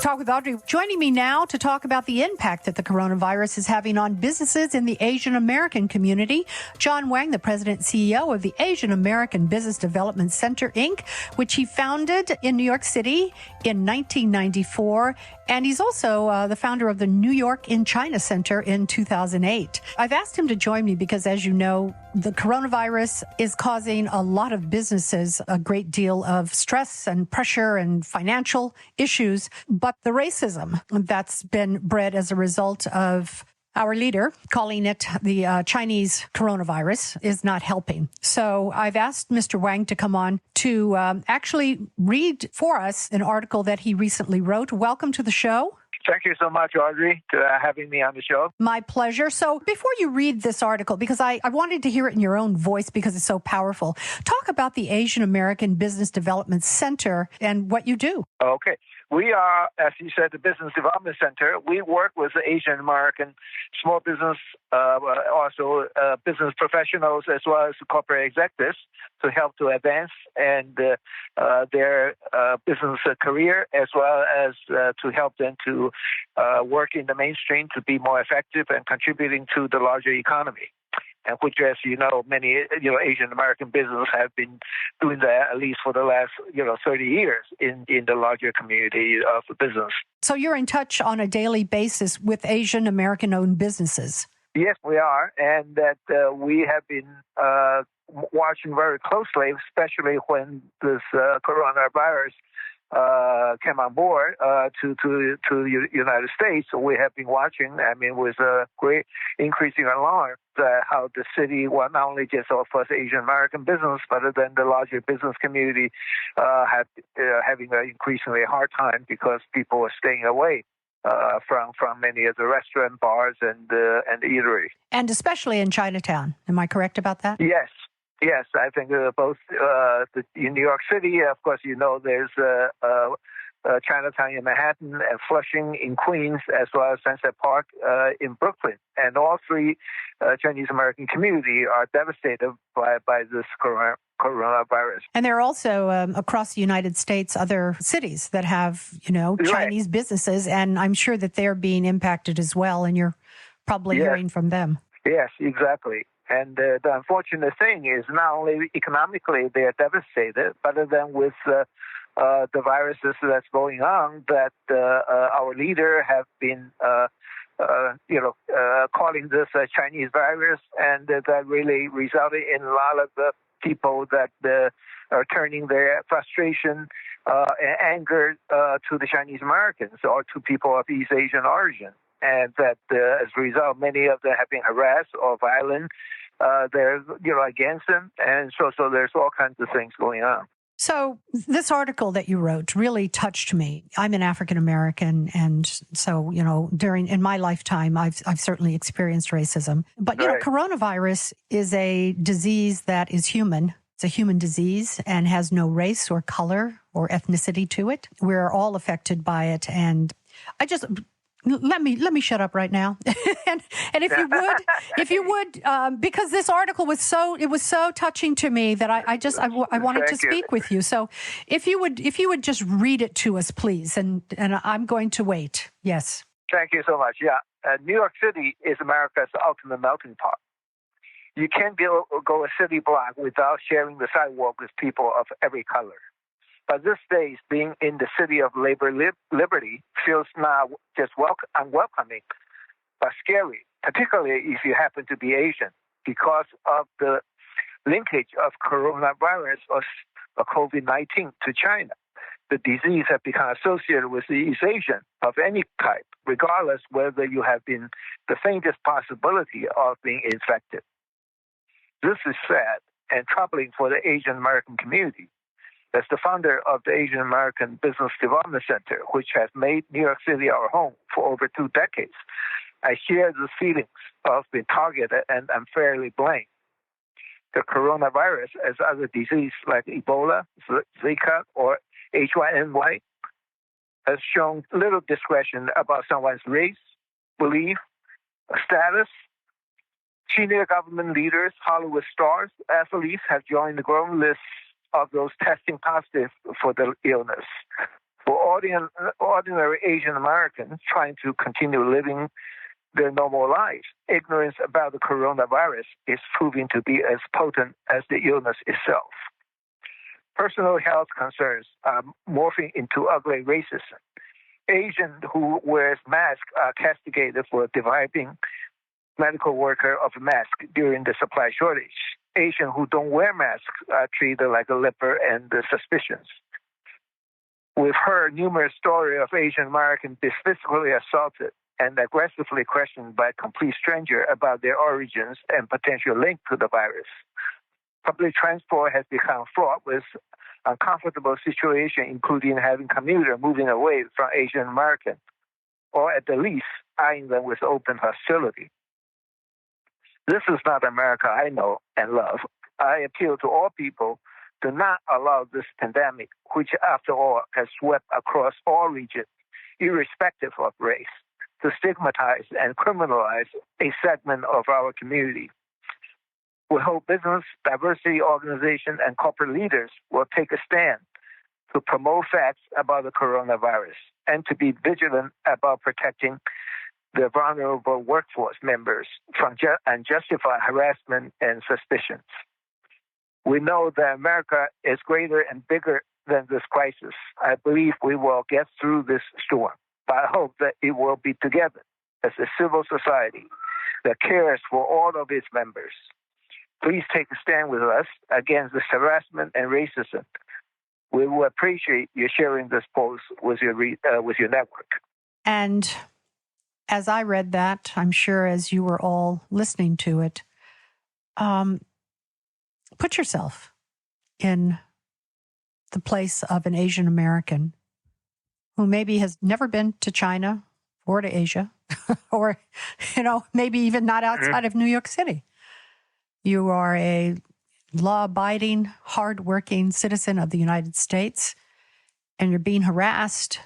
Talk with Audrey. Joining me now to talk about the impact that the coronavirus is having on businesses in the Asian American community, John Wang, the president and CEO of the Asian American Business Development Center, Inc., which he founded in New York City in 1994. And he's also the founder of the New York in China Center in 2008. I've asked him to join me because, as you know, the coronavirus is causing a lot of businesses a great deal of stress and pressure and financial issues. But the racism that's been bred as a result of our leader calling it the Chinese coronavirus is not helping. So I've asked Mr. Wang to come on to actually read for us an article that he recently wrote. Welcome to the show. Thank you so much, Audrey, for having me on the show. My pleasure. So before you read this article, because I wanted to hear it in your own voice because it's so powerful, talk about the Asian American Business Development Center and what you do. Okay. We are, as you said, the Business Development Center. We work with the Asian American small business, also business professionals, as well as corporate executives to help to advance and their business career, as well as to help them to work in the mainstream to be more effective and contributing to the larger economy. And which, as you know, many Asian American businesses have been doing that at least for the last 30 years in the larger community of business. So you're in touch on a daily basis with Asian American owned businesses. Yes, we are, and that we have been watching very closely, especially when this coronavirus came on board to the United States. So we have been watching, with a great increasing alarm, how the city, well, not only just offers Asian American business, but then the larger business community having an increasingly hard time because people are staying away from many of the restaurant, bars, and eateries. And especially in Chinatown. Am I correct about that? Yes, I think both in New York City, of course, there's Chinatown in Manhattan and Flushing in Queens, as well as Sunset Park in Brooklyn. And all three Chinese American community are devastated by this coronavirus. And there are also, across the United States, other cities that have, Chinese businesses, and I'm sure that they're being impacted as well, and you're probably hearing from them. Yes, exactly. And the unfortunate thing is not only economically they are devastated, but then with the viruses that's going on, that our leader have been, calling this a Chinese virus, and that really resulted in a lot of people that are turning their frustration and anger to the Chinese Americans or to people of East Asian origin. And that as a result, many of them have been harassed or violent. They're, against them. And so there's all kinds of things going on. So this article that you wrote really touched me. I'm an African American, and so, in my lifetime, I've certainly experienced racism. But, coronavirus is a disease that is human. It's a human disease and has no race or color or ethnicity to it. We're all affected by it. And let me shut up right now. and if you would, because this article was so touching to me that I wanted to speak with you. So if you would just read it to us, please, and I'm going to wait. Yes. Thank you so much. Yeah, New York City is America's ultimate melting pot. You can't go a city block without sharing the sidewalk with people of every color. But these days, being in the city of labor liberty feels not just unwelcoming, but scary, particularly if you happen to be Asian, because of the linkage of coronavirus or COVID-19 to China. The disease has become associated with the East Asian of any type, regardless whether you have been the faintest possibility of being infected. This is sad and troubling for the Asian American community. As the founder of the Asian American Business Development Center, which has made New York City our home for over 2 decades, I share the feelings of being targeted and unfairly blamed. The coronavirus, as other diseases like Ebola, Zika, or H1N1, has shown little discretion about someone's race, belief, status. Senior government leaders, Hollywood stars, athletes have joined the growing list of those testing positive for the illness. For ordinary Asian Americans trying to continue living their normal lives, ignorance about the coronavirus is proving to be as potent as the illness itself. Personal health concerns are morphing into ugly racism. Asian who wears masks are castigated for depriving medical worker of a mask during the supply shortage. Asian who don't wear masks are treated like a leper and suspicious. We've heard numerous stories of Asian Americans be physically assaulted and aggressively questioned by a complete stranger about their origins and potential link to the virus. Public transport has become fraught with uncomfortable situations, including having commuters moving away from Asian Americans, or at the least eyeing them with open hostility. This is not America I know and love. I appeal to all people to not allow this pandemic, which after all has swept across all regions, irrespective of race, to stigmatize and criminalize a segment of our community. We hope business, diversity organizations, and corporate leaders will take a stand to promote facts about the coronavirus and to be vigilant about protecting the vulnerable workforce members from unjustified harassment and suspicions. We know that America is greater and bigger than this crisis. I believe we will get through this storm, but I hope that it will be together as a civil society that cares for all of its members. Please take a stand with us against this harassment and racism. We will appreciate you sharing this post with your network. And as I read that, I'm sure as you were all listening to it, put yourself in the place of an Asian American who maybe has never been to China or to Asia, or, maybe even not outside of New York City. You are a law-abiding, hard-working citizen of the United States, and you're being harassed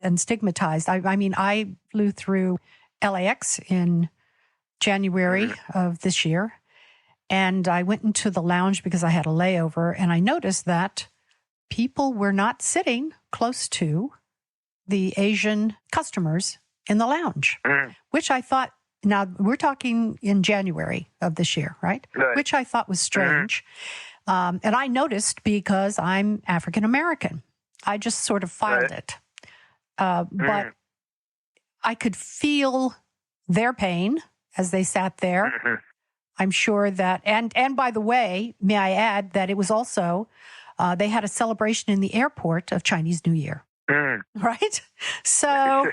and stigmatized. I flew through LAX in January of this year, and I went into the lounge because I had a layover, and I noticed that people were not sitting close to the Asian customers in the lounge, which I thought, now we're talking in January of this year, right? Which I thought was strange. And I noticed because I'm African American. I just sort of filed it. But I could feel their pain as they sat there. I'm sure that, and by the way, may I add that it was also, they had a celebration in the airport of Chinese New Year. Right? So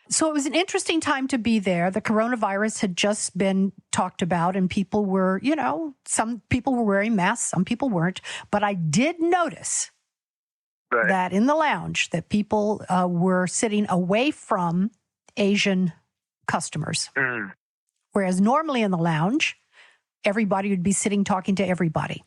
it was an interesting time to be there. The coronavirus had just been talked about, and people were, some people were wearing masks, some people weren't. But I did notice that in the lounge that people were sitting away from Asian customers. Whereas normally in the lounge, everybody would be sitting talking to everybody.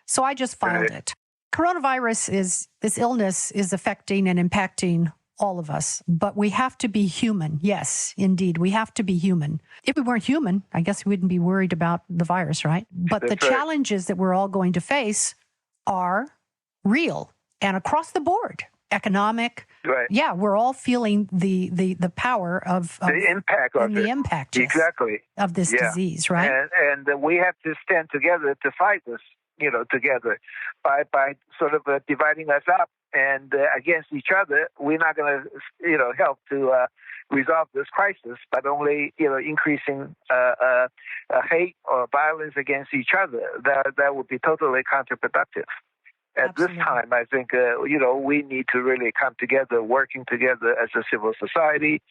So I just filed it. Coronavirus this illness is affecting and impacting all of us, but we have to be human. Yes, indeed, we have to be human. If we weren't human, I guess we wouldn't be worried about the virus, right? But the challenges that we're all going to face are real and across the board. Economic. Right. Yeah, we're all feeling the power of the impact of the impact exactly of this disease, right? And we have to stand together to fight this, together by sort of dividing us up and against each other. We're not going to help to resolve this crisis, but only increasing hate or violence against each other. That would be totally counterproductive. At this time, I think, we need to really come together, working together as a civil society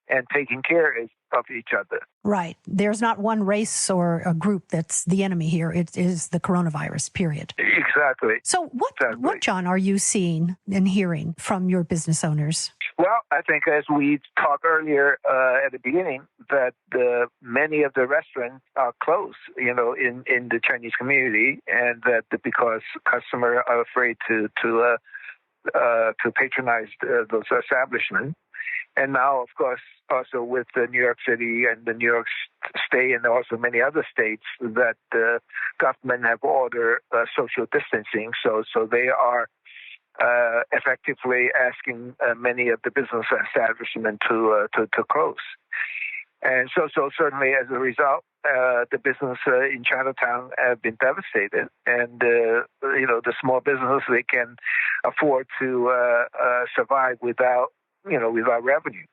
and taking care of each other. Right. There's not one race or a group that's the enemy here. It is the coronavirus, period. Exactly. So what, John, are you seeing and hearing from your business owners? Well, I think as we talked earlier at the beginning, that many of the restaurants are closed, in the Chinese community, and that because customers are afraid to patronize those establishments. And now, of course, also with New York City and the New York State and also many other states that the government have ordered social distancing. So they are effectively asking many of the business establishments to close. And so certainly as a result, the business in Chinatown have been devastated, and the small business, they can afford to survive without revenue,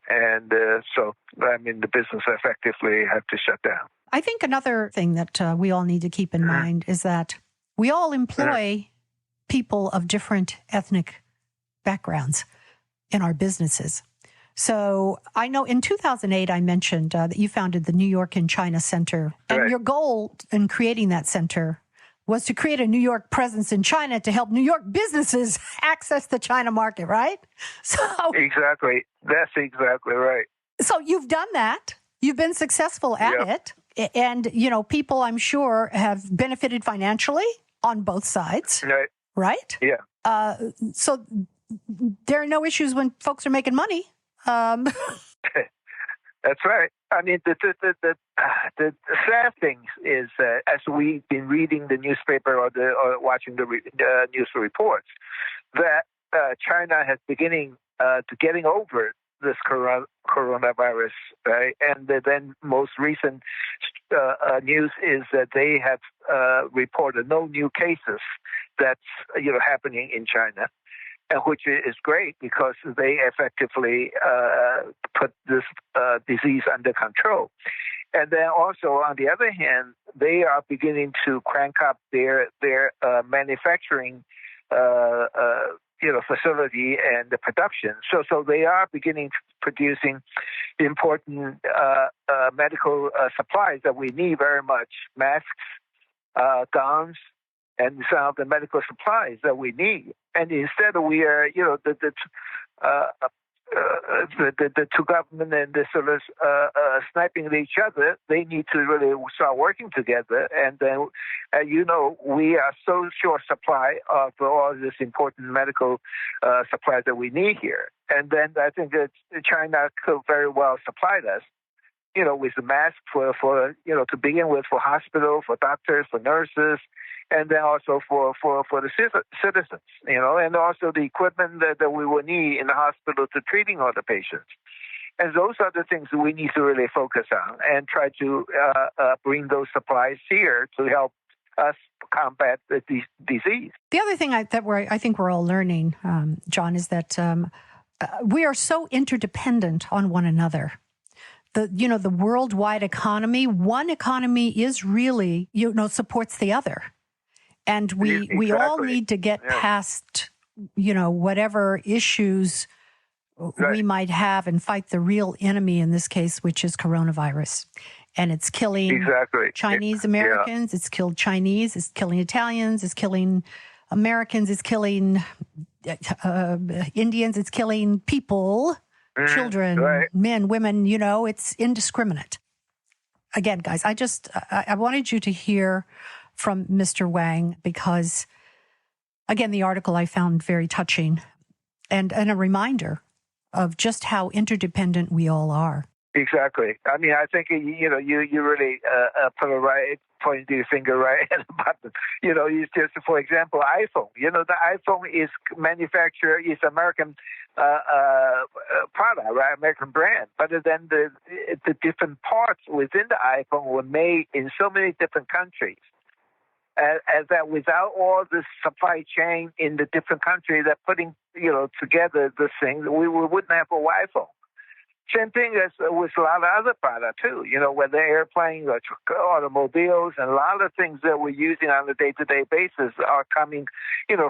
and so the business effectively have to shut down. I think another thing that we all need to keep in mind is that we all employ people of different ethnic backgrounds in our businesses. So I know in 2008, I mentioned that you founded the New York and China Center. And right. Your goal in creating that center was to create a New York presence in China to help New York businesses access the China market, right? So exactly. That's exactly right. So you've done that. You've been successful at it. And, people, I'm sure, have benefited financially on both sides. Right? Yeah. So there are no issues when folks are making money. That's right. I mean, the sad thing is, as we've been reading the newspaper or watching the news reports, that China has beginning to getting over this coronavirus, right? And then most recent news is that they have reported no new cases that's happening in China. Which is great because they effectively put this disease under control. And then also, on the other hand, they are beginning to crank up their manufacturing facility and the production. So they are beginning to producing important medical supplies that we need very much: masks, gowns, and some of the medical supplies that we need. And instead, we are, the two government and the sort of sniping at each other. They need to really start working together. And then, we are so short supply of all this important medical supplies that we need here. And then I think that China could very well supply us, with the mask for to begin with, for hospital, for doctors, for nurses, and then also for the citizens, and also the equipment that we will need in the hospital to treating all the patients. And those are the things that we need to really focus on and try to bring those supplies here to help us combat the disease. The other thing I think we're all learning, John, is that we are so interdependent on one another. The worldwide economy, one economy is really, supports the other. And we all need to get past, whatever issues we might have and fight the real enemy in this case, which is coronavirus. And it's killing Chinese Americans. It's killed Chinese. It's killing Italians. It's killing Americans. It's killing Indians. It's killing people. Children, men, women, it's indiscriminate. Again, guys, I wanted you to hear from Mr. Wang because, again, the article I found very touching and a reminder of just how interdependent we all are. Exactly. I mean, I think, you really put a right point your finger right at the button. You just, for example, iPhone. The iPhone is manufactured, is American product, right? American brand. But then the different parts within the iPhone were made in so many different countries. As that without all this supply chain in the different countries that putting, together this thing, we wouldn't have a iPhone. Same thing as with a lot of other products too, whether airplanes or automobiles, and a lot of things that we're using on a day-to-day basis are coming,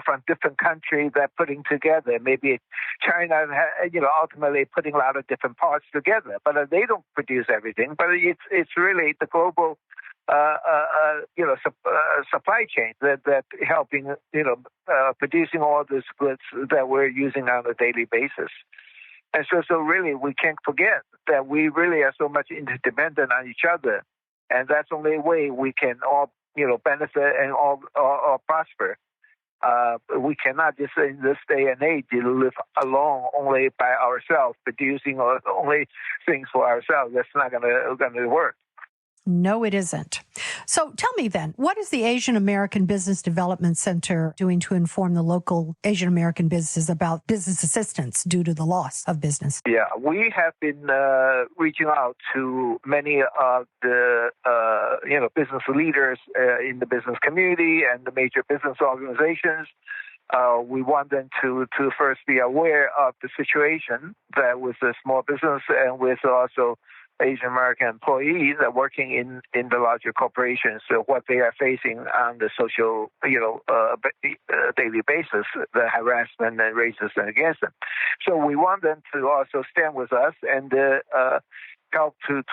from different countries that putting together. Maybe China, ultimately putting a lot of different parts together, but they don't produce everything. But it's really the global, supply chain that helping, producing all these goods that we're using on a daily basis. And so really, we can't forget that we really are so much interdependent on each other, and that's the only way we can all, benefit and all prosper. We cannot just in this day and age live alone only by ourselves, producing only things for ourselves. That's not going to work. No, it isn't. So tell me then, what is the Asian American Business Development Center doing to inform the local Asian American businesses about business assistance due to the loss of business? Yeah, we have been reaching out to many of the business leaders in the business community and the major business organizations. We want them to first be aware of the situation that with the small business and with also Asian American employees that are working in the larger corporations, so what they are facing on the social, daily basis, the harassment and racism against them. So we want them to also stand with us and help to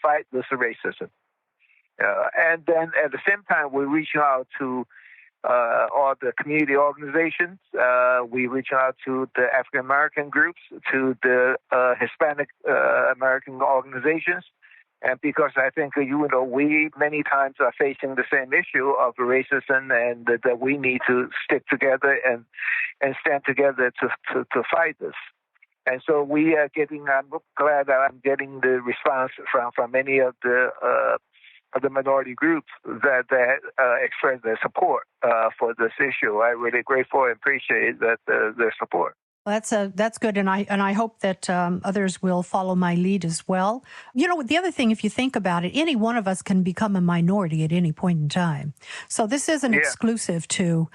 fight this racism. And then at the same time, we're reaching out to all the community organizations. We reach out to the African American groups, to the Hispanic American organizations, and because I think we many times are facing the same issue of racism, and that we need to stick together and stand together to fight this. And so we are I'm glad that I'm getting the response from many of the minority groups that express their support for this issue. I'm really grateful and appreciate their support. That's good, and I hope that others will follow my lead as well. The other thing, if you think about it, any one of us can become a minority at any point in time. So this isn't exclusive to,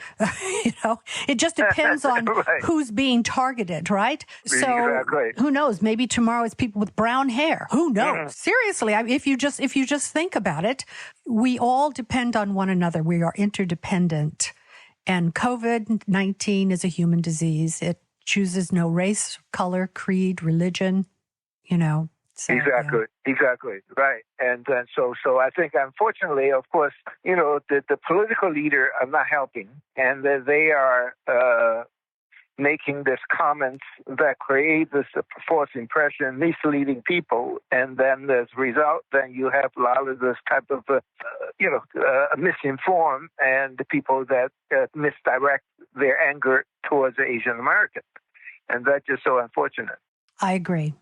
it just depends on right. who's being targeted, right? So exactly. Who knows? Maybe tomorrow it's people with brown hair. Who knows? Seriously, if you just think about it, we all depend on one another. We are interdependent, and COVID-19 is a human disease. It chooses no race, color, creed, religion, So, Exactly. Right. And then so I think, unfortunately, of course, the political leaders are not helping, and they are making these comments that create this false impression, misleading people. And then as a result, then you have a lot of this type of, misinformed and the people that misdirect their anger towards the Asian American. And that's just so unfortunate. I agree.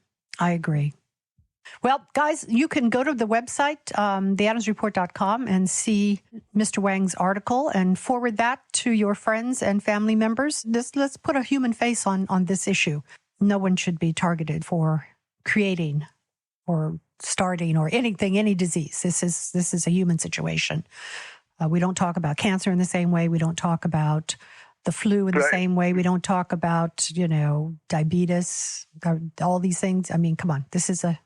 Well, guys, you can go to the website, theadamsreport.com, and see Mr. Wang's article and forward that to your friends and family members. Let's put a human face on this issue. No one should be targeted for creating or starting or anything, any disease. This is a human situation. We don't talk about cancer in the same way. We don't talk about the flu in the same way. We don't talk about, diabetes, all these things. I mean, come on, this is a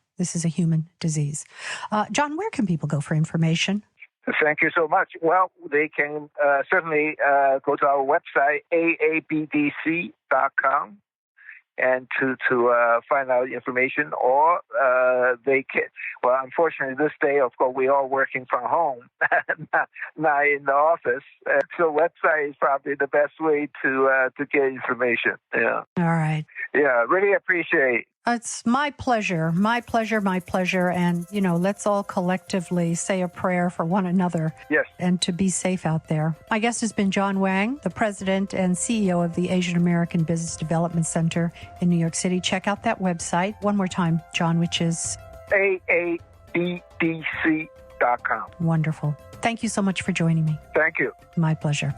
human disease. John, where can people go for information? Thank you so much. Well, they can certainly go to our website, AABDC.com, and to find out information, or they can. Well, unfortunately, this day, of course, we're all working from home, not in the office. So, website is probably the best way to get information. Yeah. All right. Yeah, really appreciate. It's my pleasure. And, let's all collectively say a prayer for one another. Yes. And to be safe out there. My guest has been John Wang, the president and CEO of the Asian American Business Development Center in New York City. Check out that website. One more time, John, which is AABDC.com. Wonderful. Thank you so much for joining me. Thank you. My pleasure.